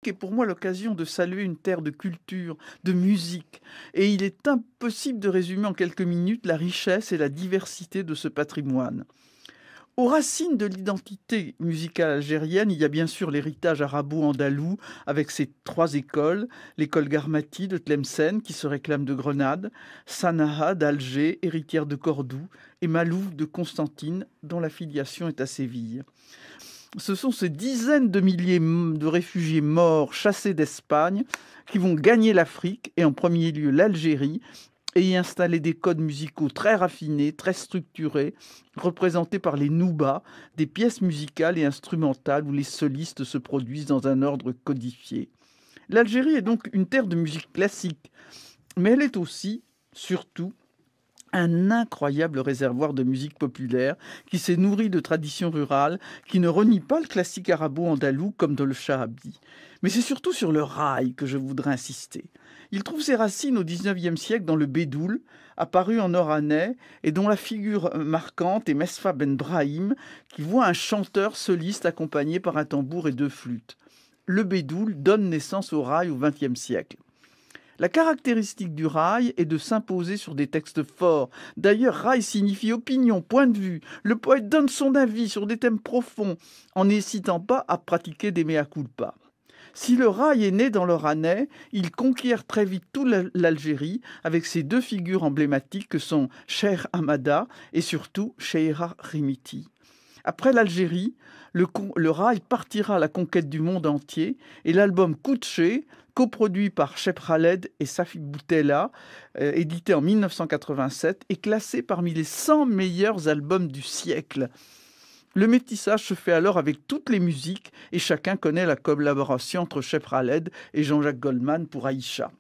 est pour moi l'occasion de saluer une terre de culture, de musique, et il est impossible de résumer en quelques minutes la richesse et la diversité de ce patrimoine. Aux racines de l'identité musicale algérienne, il y a bien sûr l'héritage arabo-andalou avec ses trois écoles, l'école Garmati de Tlemcen qui se réclame de Grenade, Sana'a d'Alger, héritière de Cordoue, et Malouf de Constantine dont la filiation est à Séville. Ce sont ces dizaines de milliers de réfugiés morts, chassés d'Espagne, qui vont gagner l'Afrique et en premier lieu l'Algérie et y installer des codes musicaux très raffinés, très structurés, représentés par les noubas, des pièces musicales et instrumentales où les solistes se produisent dans un ordre codifié. L'Algérie est donc une terre de musique classique, mais elle est aussi, surtout, un incroyable réservoir de musique populaire qui s'est nourri de traditions rurales, qui ne renie pas le classique arabo-andalou comme dans le Chahabi. Mais c'est surtout sur le rail que je voudrais insister. Il trouve ses racines au XIXe siècle dans le bédoul, apparu en Oranais, et dont la figure marquante est Mesfa Ben Brahim, qui voit un chanteur soliste accompagné par un tambour et deux flûtes. Le bédoul donne naissance au rail au XXe siècle. La caractéristique du rail est de s'imposer sur des textes forts. D'ailleurs, rail signifie opinion, point de vue. Le poète donne son avis sur des thèmes profonds, en n'hésitant pas à pratiquer des mea culpa. Si le rail est né dans l'Oranais, il conquiert très vite toute l'Algérie avec ses deux figures emblématiques que sont Cheikh Hamada et surtout Cheira Rimiti. Après l'Algérie, le rail partira à la conquête du monde entier et l'album Koutché, coproduit par Cheb Khaled et Safi Boutella, édité en 1987, est classé parmi les 100 meilleurs albums du siècle. Le métissage se fait alors avec toutes les musiques et chacun connaît la collaboration entre Cheb Khaled et Jean-Jacques Goldman pour Aïcha.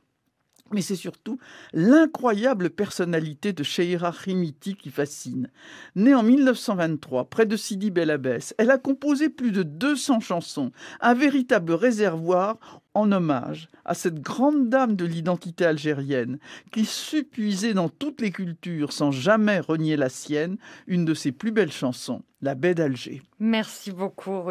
Mais c'est surtout l'incroyable personnalité de Cheira Rimiti qui fascine. Née en 1923, près de Sidi Bel Abbès, elle a composé plus de 200 chansons, un véritable réservoir en hommage à cette grande dame de l'identité algérienne qui sut puiser dans toutes les cultures sans jamais renier la sienne, une de ses plus belles chansons, La Baie d'Alger. Merci beaucoup.